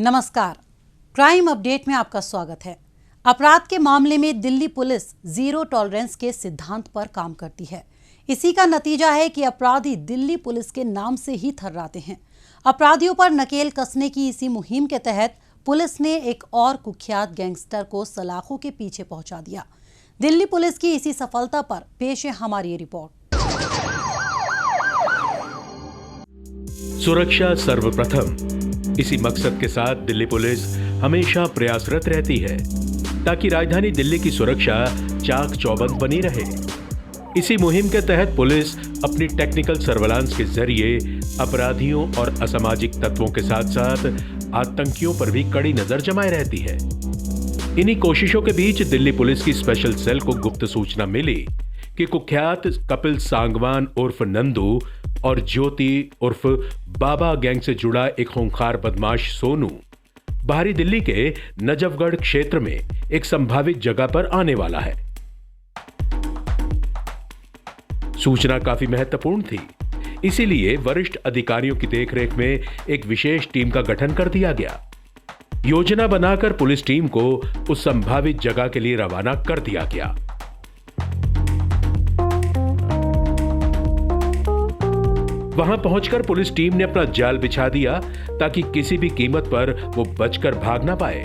नमस्कार, crime update में आपका स्वागत है। अपराध के मामले में दिल्ली पुलिस जीरो टॉलरेंस के सिद्धांत पर काम करती है। इसी का नतीजा है कि अपराधी दिल्ली पुलिस के नाम से ही थर्राते हैं। अपराधियों पर नकेल कसने की इसी मुहिम के तहत पुलिस ने एक और कुख्यात गैंगस्टर को सलाखों के पीछे पहुंचा दिया। दिल्ली पुलिस की इसी सफलता पर पेश है हमारी ये रिपोर्ट। सुरक्षा सर्वप्रथम, इसी मकसद के साथ दिल्ली पुलिस हमेशा प्रयासरत रहती है ताकि राजधानी दिल्ली की सुरक्षा चाक चौबंद बनी रहे। इसी मुहिम के तहत पुलिस अपनी टेक्निकल सर्वेलांस के जरिए अपराधियों और असामाजिक तत्वों के साथ साथ आतंकियों पर भी कड़ी नजर जमाए रहती है। इन्हीं कोशिशों के बीच दिल्ली पुलिस की स्पेशल सेल को गुप्त सूचना मिली कि कुख्यात कपिल सांगवान उर्फ नंदू और ज्योति उर्फ बाबा गैंग से जुड़ा एक खूंखार बदमाश सोनू बाहरी दिल्ली के नजफगढ़ क्षेत्र में एक संभावित जगह पर आने वाला है। सूचना काफी महत्वपूर्ण थी, इसीलिए वरिष्ठ अधिकारियों की देखरेख में एक विशेष टीम का गठन कर दिया गया। योजना बनाकर पुलिस टीम को उस संभावित जगह के लिए रवाना कर दिया गया। वहां पहुंचकर पुलिस टीम ने अपना जाल बिछा दिया ताकि किसी भी कीमत पर वो बचकर भाग ना पाए।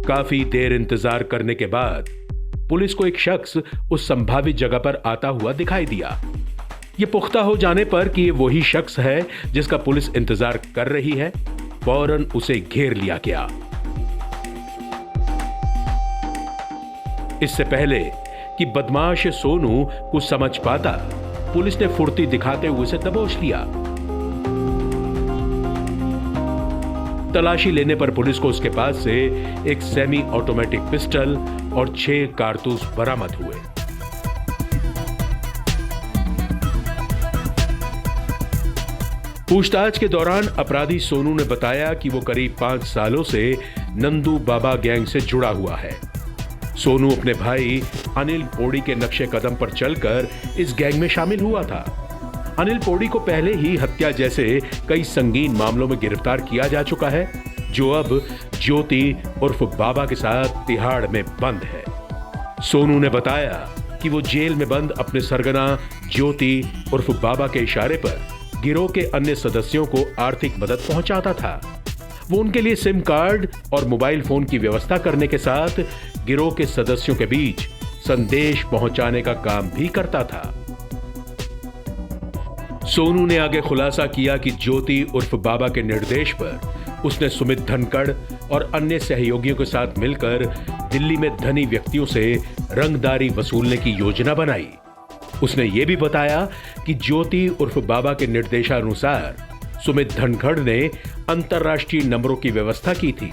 काफी देर इंतजार करने के बाद पुलिस को एक शख्स उस संभावित जगह पर आता हुआ दिखाई दिया। ये पुख्ता हो जाने पर कि ये वही शख्स है जिसका पुलिस इंतजार कर रही है, फौरन उसे घेर लिया गया। इससे पहले कि बदमाश सोनू कुछ समझ पाता, पुलिस ने फुर्ती दिखाते हुए उसे दबोच लिया। तलाशी लेने पर पुलिस को उसके पास से एक सेमी ऑटोमेटिक पिस्टल और 6 कारतूस बरामद हुए। पूछताछ के दौरान अपराधी सोनू ने बताया कि वो करीब 5 सालों से नंदू बाबा गैंग से जुड़ा हुआ है। सोनू अपने भाई अनिल पोड़ी के नक्शे कदम पर चलकर इस गैंग में शामिल हुआ था। अनिल पोड़ी को पहले ही हत्या जैसे कई संगीन मामलों में गिरफ्तार किया जा चुका है, जो अब ज्योति उर्फ बाबा के साथ तिहाड़ में बंद है। सोनू ने बताया कि वो जेल में बंद अपने सरगना ज्योति उर्फ बाबा के इशारे पर गिरोह के अन्य सदस्यों को आर्थिक मदद पहुंचाता था। वो उनके लिए सिम कार्ड और मोबाइल फोन की व्यवस्था करने के साथ गिरोह के सदस्यों के बीच संदेश पहुंचाने का काम भी करता था। सोनू ने आगे खुलासा किया कि ज्योति उर्फ बाबा के निर्देश पर उसने सुमित धनखड़ और अन्य सहयोगियों के साथ मिलकर दिल्ली में धनी व्यक्तियों से रंगदारी वसूलने की योजना बनाई। उसने यह भी बताया कि ज्योति उर्फ बाबा के निर्देशानुसार सुमित धनखड़ ने अंतर्राष्ट्रीय नंबरों की व्यवस्था की थी।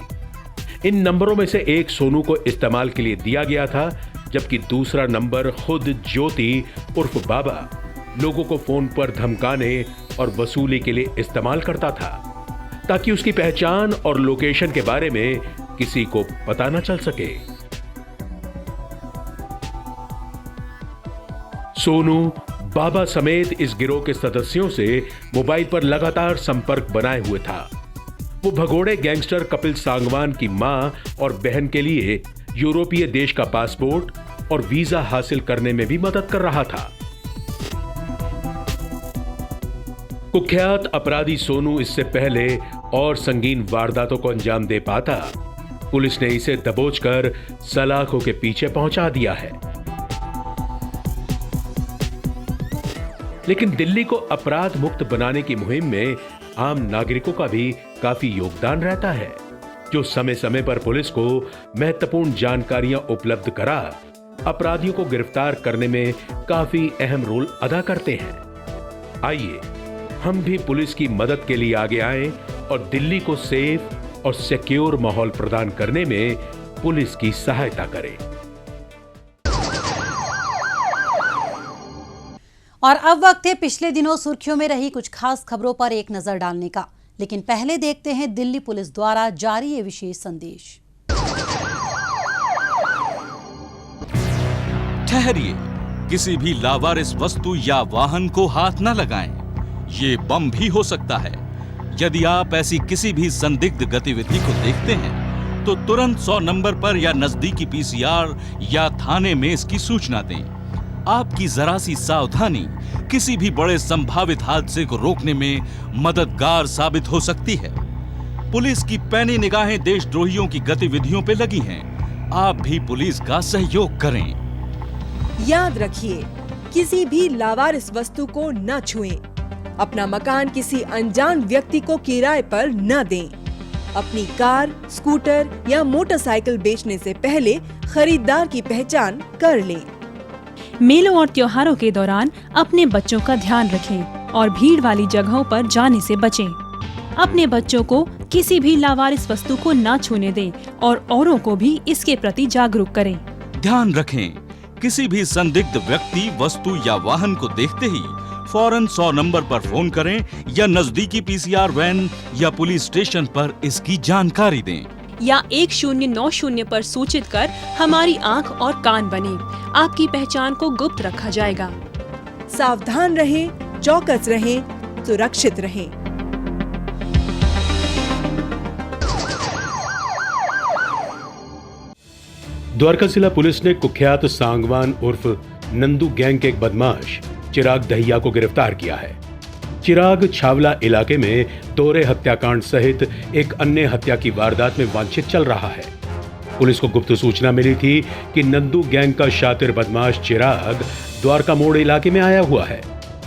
इन नंबरों में से एक सोनू को इस्तेमाल के लिए दिया गया था, जबकि दूसरा नंबर खुद ज्योति उर्फ बाबा लोगों को फोन पर धमकाने और वसूली के लिए इस्तेमाल करता था, ताकि उसकी पहचान और लोकेशन के बारे में किसी को पता न चल सके। सोनू बाबा समेत इस गिरोह के सदस्यों से मोबाइल पर लगातार संपर्क बनाए हुए था। वो भगोड़े गैंगस्टर कपिल सांगवान की मां और बहन के लिए यूरोपीय देश का पासपोर्ट और वीजा हासिल करने में भी मदद कर रहा था। कुख्यात अपराधी सोनू इससे पहले और संगीन वारदातों को अंजाम दे पाता, पुलिस ने इसे दबोचकर सलाखों के पीछे पहुंचा दिया है। लेकिन दिल्ली को अपराध मुक्त बनाने की मुहिम में आम नागरिकों का भी काफी योगदान रहता है, जो समय समय पर पुलिस को महत्वपूर्ण जानकारियां उपलब्ध करा अपराधियों को गिरफ्तार करने में काफी अहम रोल अदा करते हैं। आइए हम भी पुलिस की मदद के लिए आगे आएं और दिल्ली को सेफ और सिक्योर माहौल प्रदान करने में पुलिस की सहायता करें। और अब वक्त है पिछले दिनों सुर्खियों में रही कुछ खास खबरों पर एक नजर डालने का। लेकिन पहले देखते हैं दिल्ली पुलिस द्वारा जारी ये विशेष संदेश। ठहरिए, किसी भी लावारिस वस्तु या वाहन को हाथ न लगाएं। ये बम भी हो सकता है। यदि आप ऐसी किसी भी संदिग्ध गतिविधि को देखते हैं तो तुरंत 100 नंबर पर या नजदीकी पीसीआर या थाने में इसकी सूचना दें। आपकी जरा सी सावधानी किसी भी बड़े संभावित हादसे को रोकने में मददगार साबित हो सकती है। पुलिस की पैनी निगाहें देशद्रोहियों की गतिविधियों पे लगी हैं। आप भी पुलिस का सहयोग करें। याद रखिए, किसी भी लावारिस वस्तु को न छुएं। अपना मकान किसी अनजान व्यक्ति को किराए पर न दें। अपनी कार, स्कूटर या मोटरसाइकिल बेचने से पहले खरीदार की पहचान कर लें। मेलों और त्योहारों के दौरान अपने बच्चों का ध्यान रखें और भीड़ वाली जगहों पर जाने से बचें। अपने बच्चों को किसी भी लावारिस वस्तु को न छूने दें और औरों को भी इसके प्रति जागरूक करें। ध्यान रखें, किसी भी संदिग्ध व्यक्ति, वस्तु या वाहन को देखते ही फौरन 100 नंबर पर फोन करें या नजदीकी पीसीआर वैन या पुलिस स्टेशन पर इसकी जानकारी दें। या 1090 पर सूचित कर हमारी आंख और कान बने। आपकी पहचान को गुप्त रखा जाएगा। सावधान रहें, चौकस रहें, सुरक्षित रहें। द्वारका जिला पुलिस ने कुख्यात सांगवान उर्फ नंदू गैंग के एक बदमाश चिराग दहिया को गिरफ्तार किया है। चिराग छावला इलाके में दोहरे हत्याकांड सहित एक अन्य हत्या की वारदात में वांछित चल रहा है। पुलिस को गुप्त सूचना मिली थी कि नंदू गैंग का शातिर बदमाश चिराग द्वारका मोड़ इलाके में आया हुआ है।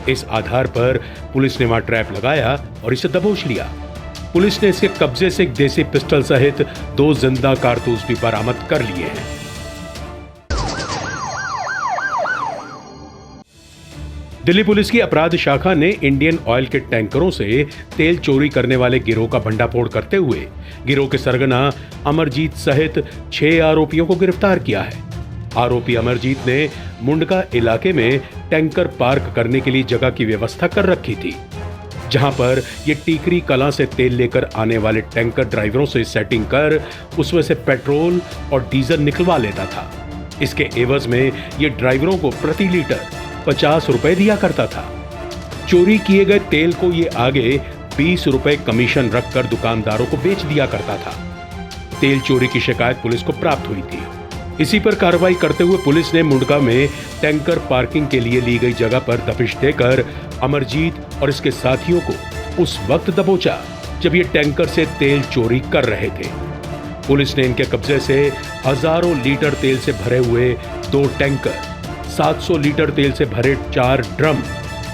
इस आधार पर पुलिस ने वहां ट्रैप लगाया और इसे दबोच लिया। पुलिस ने इसके कब्जे से एक देसी पिस्टल सहित 2 जिंदा कारतूस भी बरामद कर लिए हैं। दिल्ली पुलिस की अपराध शाखा ने इंडियन ऑयल के टैंकरों से तेल चोरी करने वाले गिरोह का भंडाफोड़ करते हुए गिरोह के सरगना अमरजीत सहित 6 आरोपियों को गिरफ्तार किया है। आरोपी अमरजीत ने मुंडका इलाके में टैंकर पार्क करने के लिए जगह की व्यवस्था कर रखी थी, जहां पर ये टीकरी कलां से तेल लेकर आने वाले टैंकर ड्राइवरों से सेटिंग कर उसमें से पेट्रोल और डीजल निकलवा लेता था। इसके एवज में ये ड्राइवरों को प्रति लीटर 50 रुपए दिया करता था। चोरी किए गए तेल को ये आगे 20 रुपए कमीशन रखकर दुकानदारों को बेच दिया करता था। तेल चोरी की शिकायत पुलिस को प्राप्त हुई थी। इसी पर कार्रवाई करते हुए पुलिस ने मुंडका में टैंकर पार्किंग के लिए ली गई जगह पर दबिश देकर अमरजीत और इसके साथियों को उस वक्त दबोचा जब ये टैंकर से तेल चोरी कर रहे थे। पुलिस ने इनके कब्जे से हजारों लीटर तेल से भरे हुए 2 टैंकर, 700 लीटर तेल से भरे 4 ड्रम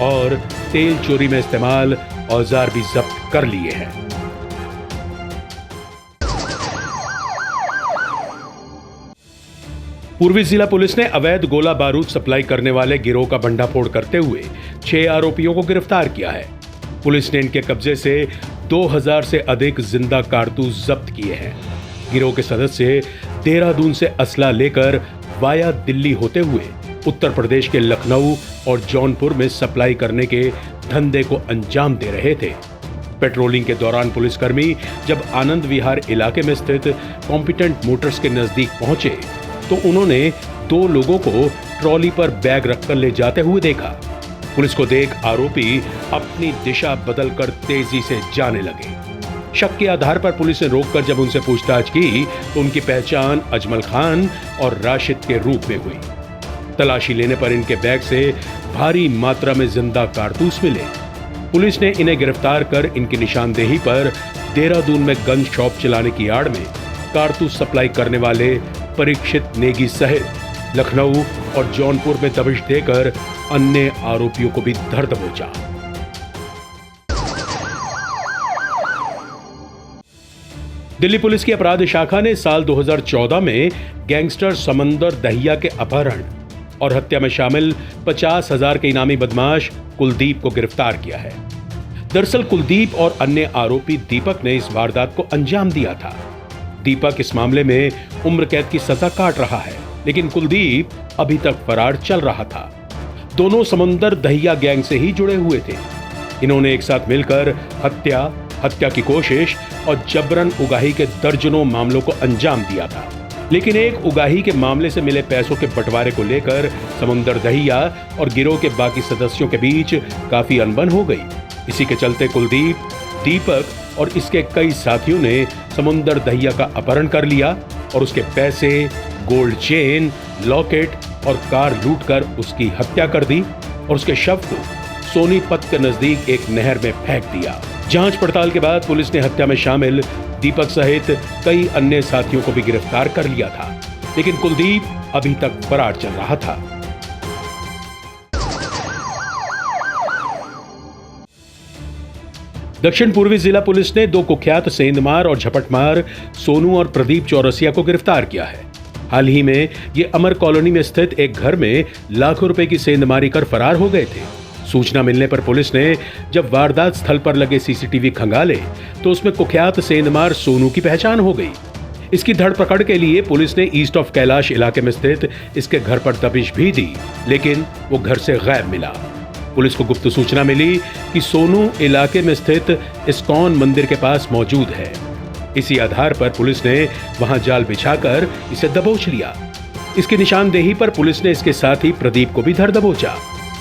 और तेल चोरी में इस्तेमाल औजार भी जब्त कर लिए हैं। पूर्वी जिला पुलिस ने अवैध गोला बारूद सप्लाई करने वाले गिरोह का भंडाफोड़ करते हुए 6 आरोपियों को गिरफ्तार किया है। पुलिस ने इनके कब्जे से 2000 से अधिक जिंदा कारतूस जब्त किए हैं। गिरोह के सदस्य देहरादून से असला लेकर वाया दिल्ली होते हुए उत्तर प्रदेश के लखनऊ और जौनपुर में सप्लाई करने के धंधे को अंजाम दे रहे थे। पेट्रोलिंग के दौरान पुलिसकर्मी जब आनंद विहार इलाके में स्थित कॉम्पिटेंट मोटर्स के नजदीक पहुंचे तो उन्होंने 2 लोगों को ट्रॉली पर बैग रखकर ले जाते हुए देखा। पुलिस को देख आरोपी अपनी दिशा बदलकर तेजी से जाने लगे। शक के आधार पर पुलिस ने रोककर जब उनसे पूछताछ की तो उनकी पहचान अजमल खान और राशिद के रूप में हुई। तलाशी लेने पर इनके बैग से भारी मात्रा में जिंदा कारतूस मिले। पुलिस ने इन्हें गिरफ्तार कर इनकी निशानदेही पर देहरादून में गन शॉप चलाने की आड़ में कारतूस सप्लाई करने वाले परीक्षित नेगी सहित लखनऊ और जौनपुर में दबिश देकर अन्य आरोपियों को भी धर दबोचा। दिल्ली पुलिस की अपराध शाखा ने साल 2014 में गैंगस्टर समंदर दहिया के अपहरण और हत्या में शामिल 50,000 के इनामी बदमाश कुलदीप को गिरफ्तार किया है। दरअसल कुलदीप और अन्य आरोपी दीपक ने इस वारदात को अंजाम दिया था। दीपक इस मामले में उम्र कैद की सजा काट रहा है, लेकिन कुलदीप अभी तक फरार चल रहा था। दोनों समंदर दहिया गैंग से ही जुड़े हुए थे। इन्होंने एक साथ मिलकर हत्या की कोशिश और जबरन उगाही के दर्जनों मामलों को अंजाम दिया था। लेकिन एक उगाही के मामले से मिले पैसों के बंटवारे को लेकर समुंदर दहिया और गिरोह के बाकी सदस्यों के बीच काफी अनबन हो गई। इसी के चलते कुलदीप, दीपक और इसके कई साथियों ने समुंदर दहिया का अपहरण कर लिया और उसके पैसे, गोल्ड चेन, लॉकेट और कार लूटकर उसकी हत्या कर दी और उसके शव को सोनीपत के नजदीक एक नहर में फेंक दिया। जांच पड़ताल के बाद पुलिस ने हत्या में शामिल दीपक सहित कई अन्य साथियों को भी गिरफ्तार कर लिया था, लेकिन कुलदीप अभी तक फरार चल रहा था। दक्षिण पूर्वी जिला पुलिस ने 2 कुख्यात सेंधमार और झपटमार सोनू और प्रदीप चौरसिया को गिरफ्तार किया है। हाल ही में ये अमर कॉलोनी में स्थित एक घर में लाखों रुपए की सेंधमारी कर फरार हो गए थे। सूचना मिलने पर पुलिस ने जब वारदात स्थल पर लगे सीसीटीवी खंगाले तो उसमें कुख्यात सेंधमार सोनू की पहचान हो गई। इसकी धरपकड़ के लिए पुलिस ने ईस्ट ऑफ कैलाश इलाके में स्थित इसके घर पर दबिश भी दी, लेकिन वो घर से गायब मिला। पुलिस को गुप्त सूचना मिली कि सोनू इलाके में स्थित इस्कॉन मंदिर के पास मौजूद है। इसी आधार पर पुलिस ने वहां जाल बिछाकर इसे दबोच लिया। इसकी निशानदेही पर पुलिस ने इसके साथ ही प्रदीप को भी धर दबोचा।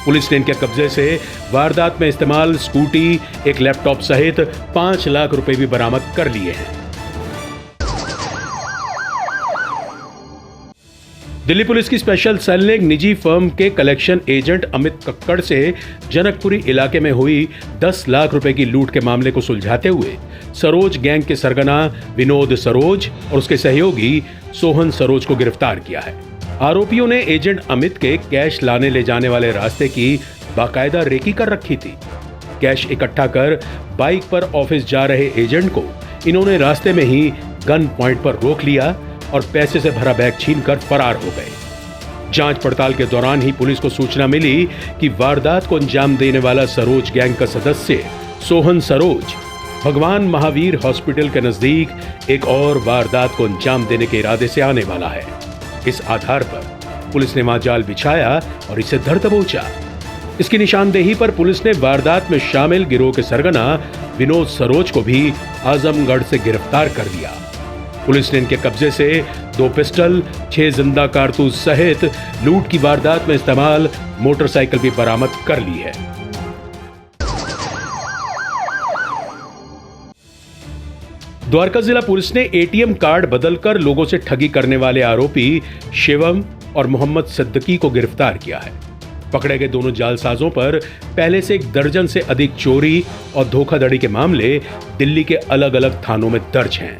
पुलिस ने इनके कब्जे से वारदात में इस्तेमाल स्कूटी, एक लैपटॉप सहित 5 लाख रुपए भी बरामद कर लिए हैं। दिल्ली पुलिस की स्पेशल सेल ने एक निजी फर्म के कलेक्शन एजेंट अमित कक्कड़ से जनकपुरी इलाके में हुई 10 लाख रुपए की लूट के मामले को सुलझाते हुए सरोज गैंग के सरगना विनोद सरोज और उसके सहयोगी सोहन सरोज को गिरफ्तार किया है। आरोपियों ने एजेंट अमित के कैश लाने ले जाने वाले रास्ते की बाकायदा रेकी कर रखी थी। कैश इकट्ठा कर बाइक पर ऑफिस जा रहे एजेंट को इन्होंने रास्ते में ही गन पॉइंट पर रोक लिया और पैसे से भरा बैग छीनकर फरार हो गए। जांच पड़ताल के दौरान ही पुलिस को सूचना मिली कि वारदात को अंजाम देने वाला सरोज गैंग का सदस्य सोहन सरोज भगवान महावीर हॉस्पिटल के नजदीक एक और वारदात को अंजाम देने के इरादे से आने वाला है। इस आधार पर पुलिस ने वहां जाल बिछाया और इसे धर दबोचा। इसकी निशानदेही पर पुलिस ने वारदात में शामिल गिरोह के सरगना विनोद सरोज को भी आजमगढ़ से गिरफ्तार कर लिया। पुलिस ने इनके कब्जे से 2 पिस्टल, 6 जिंदा कारतूस सहित लूट की वारदात में इस्तेमाल मोटरसाइकिल भी बरामद कर ली है। द्वारका जिला पुलिस ने एटीएम कार्ड बदलकर लोगों से ठगी करने वाले आरोपी शिवम और मोहम्मद सिद्दीकी को गिरफ्तार किया है। पकड़े गए दोनों जालसाजों पर पहले से 1 दर्जन से अधिक चोरी और धोखाधड़ी के मामले दिल्ली के अलग अलग थानों में दर्ज हैं।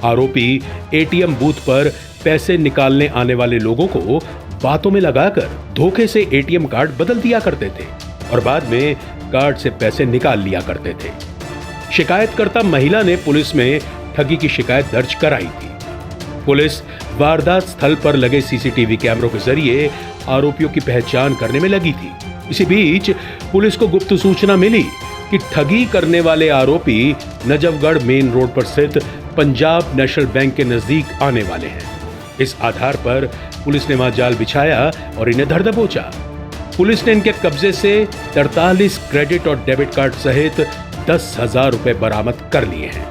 आरोपी एटीएम बूथ पर पैसे निकालने आने वाले लोगों को बातों में लगाकर धोखे से एटीएम कार्ड बदल दिया करते थे और बाद में कार्ड से पैसे निकाल लिया करते थे। शिकायतकर्ता महिला ने पुलिस में ठगी की शिकायत दर्ज कराई थी। पुलिस वारदात स्थल पर लगे सीसीटीवी कैमरों के जरिए आरोपियों की पहचान करने में लगी थी। इसी बीच पुलिस को गुप्त सूचना मिली कि ठगी करने वाले आरोपी नजफगढ़ मेन रोड पर स्थित पंजाब नेशनल बैंक के नजदीक आने वाले हैं। इस आधार पर पुलिस ने वहां जाल बिछाया और इन्हें धर दबोचा। पुलिस ने इनके कब्जे से 43 क्रेडिट और डेबिट कार्ड सहित 10,000 रुपए बरामद कर लिए हैं।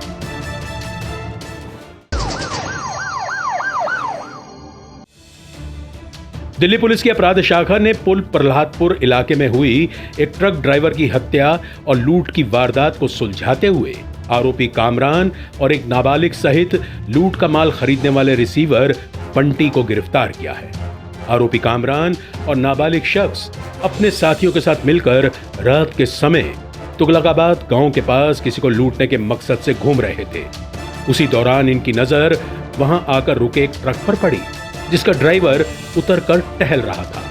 दिल्ली पुलिस की अपराध शाखा ने पुल प्रहलादपुर इलाके में हुई एक ट्रक ड्राइवर की हत्या और लूट की वारदात को सुलझाते हुए आरोपी कामरान और एक नाबालिग सहित लूट का माल खरीदने वाले रिसीवर बंटी को गिरफ्तार किया है। आरोपी कामरान और नाबालिग शख्स अपने साथियों के साथ मिलकर रात के समय तुगलकाबाद गांव के पास किसी को लूटने के मकसद से घूम रहे थे। उसी दौरान इनकी नजर वहां आकर रुके एक ट्रक पर पड़ी जिसका ड्राइवर उतरकर टहल रहा था।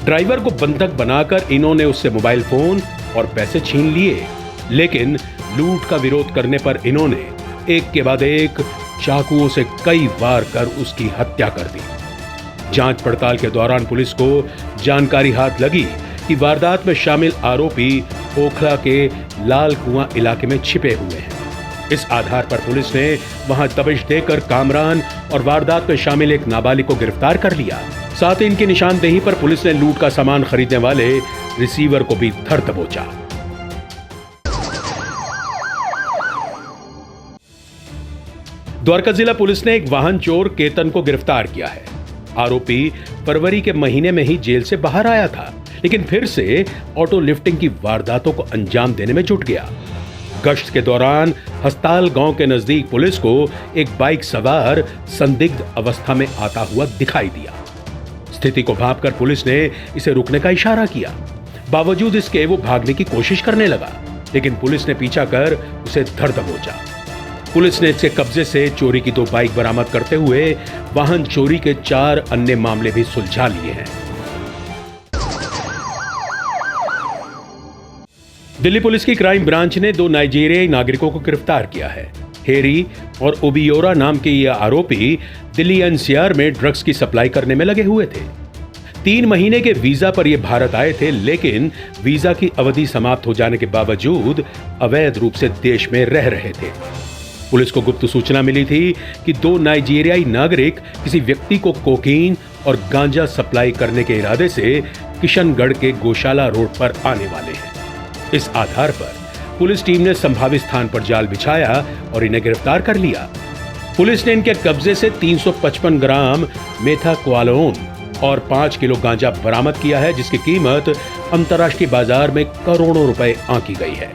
ड्राइवर को बंधक बनाकर इन्होंने उससे मोबाइल फोन और पैसे छीन लिए, लेकिन लूट का विरोध करने पर इन्होंने एक के बाद एक चाकुओं से कई वार कर उसकी हत्या कर दी। जांच पड़ताल के दौरान पुलिस को जानकारी हाथ लगी कि वारदात में शामिल आरोपी ओखला के लाल कुआं इलाके में छिपे हुए हैं। इस आधार पर पुलिस ने वहां दबिश देकर कामरान और वारदात में शामिल एक नाबालिग को गिरफ्तार कर लिया। साथ ही इनकी निशानदेही पर पुलिस ने लूट का सामान खरीदने वाले रिसीवर को भी धर दबोचा। द्वारका जिला पुलिस ने एक वाहन चोर केतन को गिरफ्तार किया है। आरोपी फरवरी के महीने में ही जेल से बाहर आया था, लेकिन फिर से ऑटो लिफ्टिंग की वारदातों को अंजाम देने में जुट गया। गश्त के दौरान हस्ताल गांव के नजदीक पुलिस को एक बाइक सवार संदिग्ध अवस्था में आता हुआ दिखाई दिया। स्थिति को भांपकर पुलिस ने इसे रुकने का इशारा किया। बावजूद इसके वो भागने की कोशिश करने लगा, लेकिन पुलिस ने पीछा कर उसे धर दबोचा। पुलिस ने इसके कब्जे से चोरी की 2 बाइक बरामद करते हुए वाहन चोरी के 4 अन्य मामले भी सुलझा लिए हैं। दिल्ली पुलिस की क्राइम ब्रांच ने 2 नाइजीरियाई नागरिकों को गिरफ्तार किया है। हेरी और ओबियोरा नाम के ये आरोपी दिल्ली एनसीआर में ड्रग्स की सप्लाई करने में लगे हुए थे। 3 महीने के वीजा पर ये भारत आए थे, लेकिन वीजा की अवधि समाप्त हो जाने के बावजूद अवैध रूप से देश में रह रहे थे। पुलिस को गुप्त सूचना मिली थी कि 2 नाइजीरियाई नागरिक किसी व्यक्ति को कोकीन और गांजा सप्लाई करने के इरादे से किशनगढ़ के गौशाला रोड पर आने वाले हैं। इस आधार पर पुलिस टीम ने संभावित स्थान पर जाल बिछाया और इन्हें गिरफ्तार कर लिया। पुलिस ने इनके कब्जे से 355 ग्राम मेथाक्वालोन और 5 किलो गांजा बरामद किया है, जिसकी कीमत अंतर्राष्ट्रीय बाजार में करोड़ों रुपए आंकी गई है।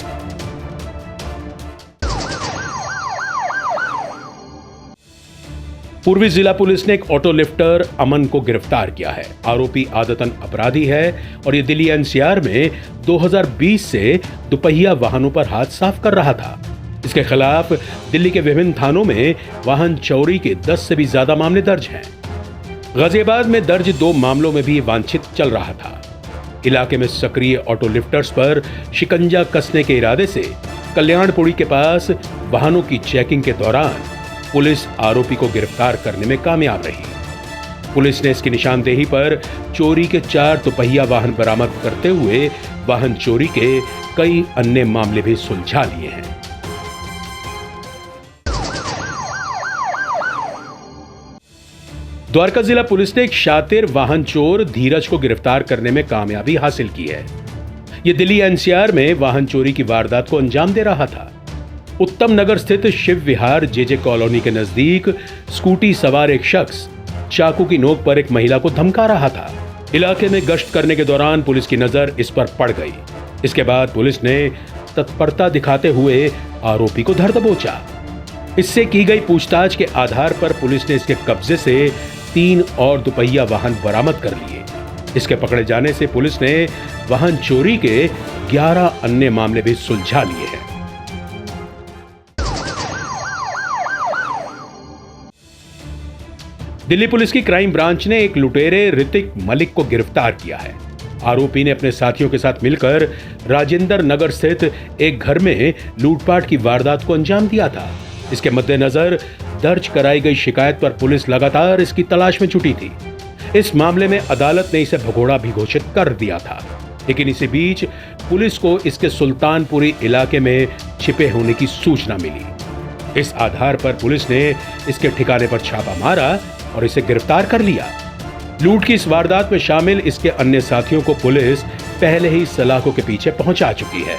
पूर्वी जिला पुलिस ने एक ऑटो लिफ्टर अमन को गिरफ्तार किया है। आरोपी आदतन अपराधी है और ये दिल्ली एनसीआर में 2020 से दुपहिया वाहनों पर हाथ साफ कर रहा था। इसके खिलाफ दिल्ली के विभिन्न थानों में वाहन चोरी के 10 से भी ज्यादा मामले दर्ज हैं। गाजियाबाद में दर्ज 2 मामलों में भी वांछित चल रहा था। इलाके में सक्रिय ऑटो लिफ्टर्स पर शिकंजा कसने के इरादे से कल्याणपुरी के पास वाहनों की चेकिंग के दौरान पुलिस आरोपी को गिरफ्तार करने में कामयाब रही। पुलिस ने इसकी निशानदेही पर चोरी के 4 दुपहिया वाहन बरामद करते हुए वाहन चोरी के कई अन्य मामले भी सुलझा लिए हैं। द्वारका जिला पुलिस ने एक शातिर वाहन चोर धीरज को गिरफ्तार करने में कामयाबी हासिल की है। यह दिल्ली एनसीआर में वाहन चोरी की वारदात को अंजाम दे रहा था। उत्तम नगर स्थित शिव विहार जेजे कॉलोनी के नजदीक स्कूटी सवार एक शख्स चाकू की नोक पर एक महिला को धमका रहा था। इलाके में गश्त करने के दौरान पुलिस की नजर इस पर पड़ गई। इसके बाद पुलिस ने तत्परता दिखाते हुए आरोपी को धर दबोचा। इससे की गई पूछताछ के आधार पर पुलिस ने इसके कब्जे से 3 और दुपहिया वाहन बरामद कर लिए। इसके पकड़े जाने से पुलिस ने वाहन चोरी के 11 अन्य मामले भी सुलझा लिए हैं। दिल्ली पुलिस की क्राइम ब्रांच ने एक लुटेरे ऋतिक मलिक को गिरफ्तार किया है। आरोपी ने अपने साथियों के साथ मिलकर राजेंद्र नगर स्थित एक घर में लूटपाट की वारदात को अंजाम दिया था। इसके मद्देनजर दर्ज कराई गई शिकायत पर पुलिस लगातार इसकी तलाश में जुटी थी। इस मामले में अदालत ने इसे भगोड़ा भी घोषित कर दिया था, लेकिन इसी बीच पुलिस को इसके सुल्तानपुरी इलाके में छिपे होने की सूचना मिली। इस आधार पर पुलिस ने इसके ठिकाने पर छापा मारा और इसे गिरफ्तार कर लिया। लूट की इस वारदात में शामिल इसके अन्य साथियों को पुलिस पहले ही सलाखों के पीछे पहुंचा चुकी है।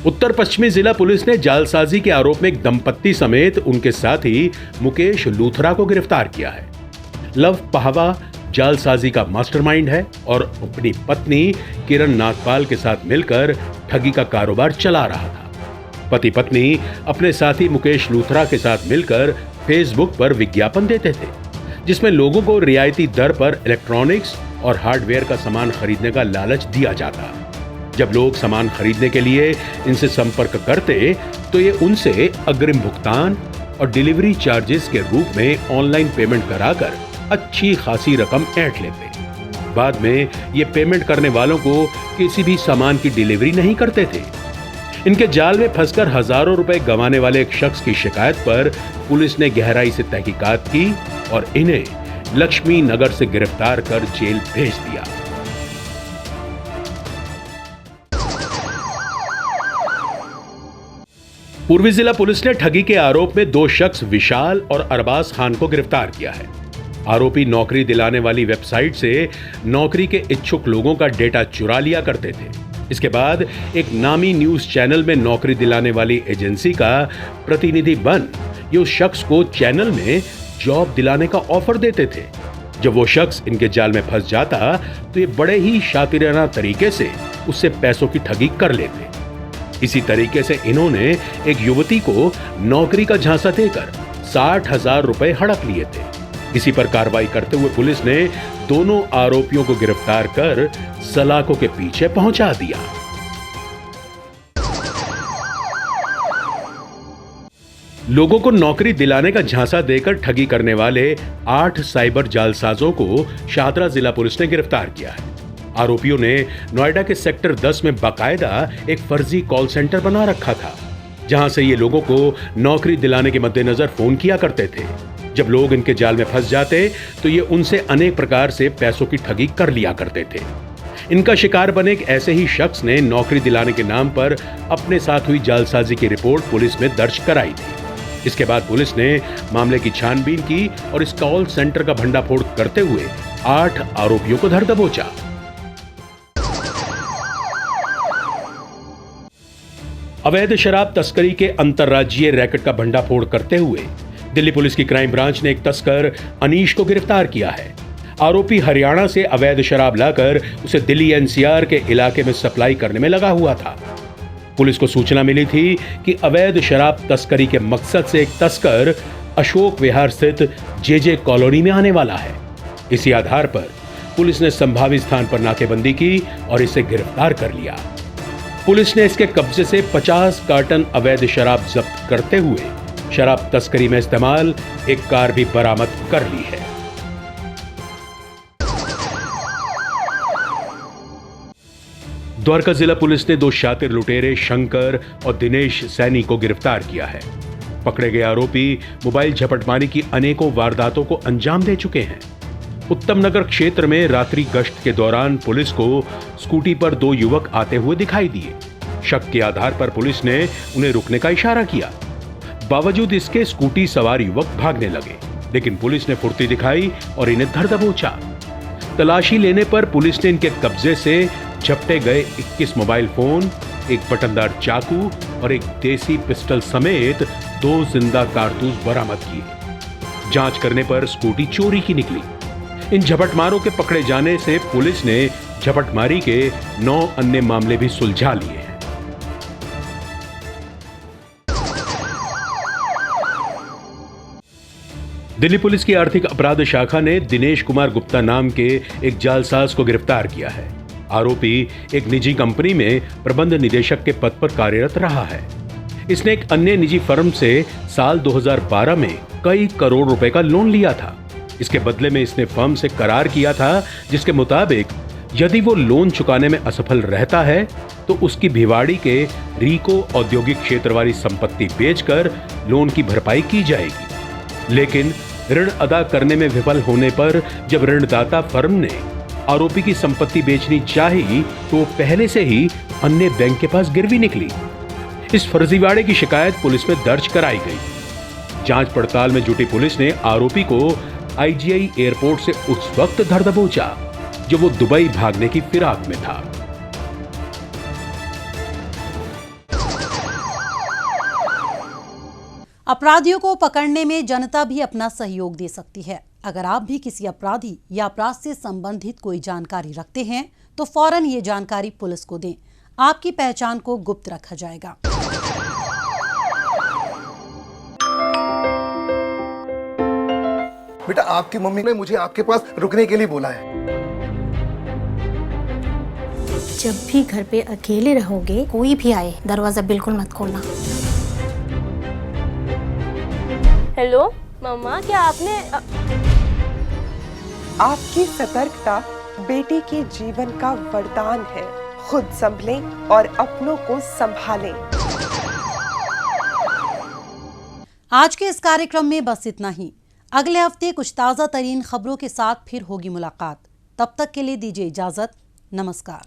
उत्तर पश्चिमी जिला पुलिस ने जालसाजी के आरोप में एक दंपत्ति समेत उनके साथी मुकेश लूथरा को गिरफ्तार किया है। लव पहावा जालसाजी का मास्टरमाइंड है और अपनी पत्नी किरण नागपाल के साथ मिलकर ठगी का कारोबार चला रहा था। पति पत्नी अपने साथी मुकेश लूथरा के साथ मिलकर फेसबुक पर विज्ञापन देते थे, जिसमें लोगों को रियायती दर पर इलेक्ट्रॉनिक्स और हार्डवेयर का सामान खरीदने का लालच दिया जाता। जब लोग सामान खरीदने के लिए इनसे संपर्क करते तो ये उनसे अग्रिम भुगतान और डिलीवरी चार्जेस के रूप में ऑनलाइन पेमेंट कराकर अच्छी खासी रकम ऐंठ लेते। बाद में ये पेमेंट करने वालों को किसी भी सामान की डिलीवरी नहीं करते थे। इनके जाल में फंसकर हजारों रुपए गंवाने वाले एक शख्स की शिकायत पर पुलिस ने गहराई से तहकीकात की और इन्हें लक्ष्मी नगर से गिरफ्तार कर जेल भेज दिया। पूर्वी जिला पुलिस ने ठगी के आरोप में 2 शख्स विशाल और अरबाज खान को गिरफ्तार किया है। आरोपी नौकरी दिलाने वाली वेबसाइट से नौकरी के इच्छुक लोगों का डेटा चुरा लिया करते थे। इसके बाद एक नामी न्यूज चैनल में नौकरी दिलाने वाली एजेंसी का प्रतिनिधि बन ये उस शख्स को चैनल में जॉब दिलाने का ऑफर देते थे। जब वो शख्स इनके जाल में फंस जाता तो ये बड़े ही शातिराना तरीके से उससे पैसों की ठगी कर लेते। इसी तरीके से इन्होंने एक युवती को नौकरी का झांसा देकर 60,000 रुपए हड़प लिए थे। इसी पर कार्रवाई करते हुए पुलिस ने दोनों आरोपियों को गिरफ्तार कर सलाखों के पीछे पहुंचा दिया। लोगों को नौकरी दिलाने का झांसा देकर ठगी करने वाले 8 साइबर जालसाजों को शाहदरा जिला पुलिस ने गिरफ्तार किया है। आरोपियों ने नोएडा के सेक्टर 10 में बाकायदा एक फर्जी कॉल सेंटर बना रखा था, जहां से ये लोगों को नौकरी दिलाने के मद्देनजर फोन किया करते थे। जब लोग इनके जाल में फंस जाते तो ये उनसे अनेक प्रकार से पैसों की ठगी कर लिया करते थे। इनका शिकार बने एक ऐसे ही शख्स ने नौकरी दिलाने के नाम पर अपने साथ हुई जालसाजी की रिपोर्ट पुलिस में दर्ज कराई थी। इसके बाद पुलिस ने मामले की छानबीन की और इस कॉल सेंटर का भंडाफोड़ करते हुए 8 आरोपियों को धर दबोचा। अवैध शराब तस्करी के अंतर्राज्यीय रैकेट का भंडाफोड़ करते हुए दिल्ली पुलिस की क्राइम ब्रांच ने एक तस्कर अनीश को गिरफ्तार किया है। आरोपी हरियाणा से अवैध शराब लाकर उसे दिल्ली एनसीआर के इलाके में सप्लाई करने में लगा हुआ था। पुलिस को सूचना मिली थी कि अवैध शराब तस्करी के मकसद से एक तस्कर अशोक विहार स्थित जेजे कॉलोनी में आने वाला है। इसी आधार पर पुलिस ने संभावित स्थान पर नाकेबंदी की और इसे गिरफ्तार कर लिया। पुलिस ने इसके कब्जे से 50 कार्टन अवैध शराब जब्त करते हुए शराब तस्करी में इस्तेमाल एक कार भी बरामद कर ली है। द्वारका जिला पुलिस ने 2 शातिर लुटेरे शंकर और दिनेश सैनी को गिरफ्तार किया है। पकड़े गए आरोपी मोबाइल झपटमारी की अनेकों वारदातों को अंजाम दे चुके हैं। उत्तम नगर क्षेत्र में रात्रि गश्त के दौरान पुलिस को स्कूटी पर 2 युवक आते हुए दिखाई दिए। शक के आधार पर पुलिस ने उन्हें रुकने का इशारा किया। बावजूद इसके स्कूटी सवार युवक भागने लगे, लेकिन पुलिस ने फुर्ती दिखाई और इन्हें धर दबोचा। तलाशी लेने पर पुलिस ने इनके कब्जे से झपटे गए 21 मोबाइल फोन, एक बटनदार चाकू और एक देसी पिस्टल समेत 2 जिंदा कारतूस बरामद किए। जांच करने पर स्कूटी चोरी की निकली। इन झपटमारों के पकड़े जाने से पुलिस ने झपटमारी के 9 अन्य मामले भी सुलझा लिए हैं। दिल्ली पुलिस की आर्थिक अपराध शाखा ने दिनेश कुमार गुप्ता नाम के एक जालसाज को गिरफ्तार किया है। आरोपी एक निजी कंपनी में प्रबंध निदेशक के पद पर कार्यरत रहा है। इसने एक अन्य निजी फर्म से साल 2012 में कई करोड़ रुपए का लोन लिया था। इसके बदले में इसने फर्म से करार किया था, जिसके मुताबिक यदि वो लोन चुकाने में असफल रहता है तो उसकी भिवाड़ी के रीको औद्योगिक क्षेत्र वाली संपत्ति बेचकर लोन की भरपाई की जाएगी। लेकिन ऋण अदा करने में विफल होने पर जब ऋणदाता फर्म ने आरोपी की संपत्ति बेचनी चाही तो पहले से ही अन्य बैंक के पास गिरवी निकली। इस फर्जीवाड़े की शिकायत पुलिस में दर्ज कराई गई। जांच पड़ताल में जुटी पुलिस ने आरोपी को आईजीआई एयरपोर्ट से उस वक्त धर दबोचा जब वो दुबई भागने की फिराक में था। अपराधियों को पकड़ने में जनता भी अपना सहयोग दे सकती है। अगर आप भी किसी अपराधी या अपराध से संबंधित कोई जानकारी रखते हैं तो फौरन ये जानकारी पुलिस को दें। आपकी पहचान को गुप्त रखा जाएगा। बेटा, आपकी मम्मी ने मुझे आपके पास रुकने के लिए बोला है। जब भी घर पे अकेले रहोगे, कोई भी आए दरवाजा बिल्कुल मत खोलना। हेलो मम्मा, क्या आपने आपकी सतर्कता बेटे के जीवन का वरदान है। खुद संभलें और अपनों को संभालें। आज के इस कार्यक्रम में बस इतना ही। अगले हफ्ते कुछ ताज़ा तरीन खबरों के साथ फिर होगी मुलाकात। तब तक के लिए दीजिए इजाजत। नमस्कार।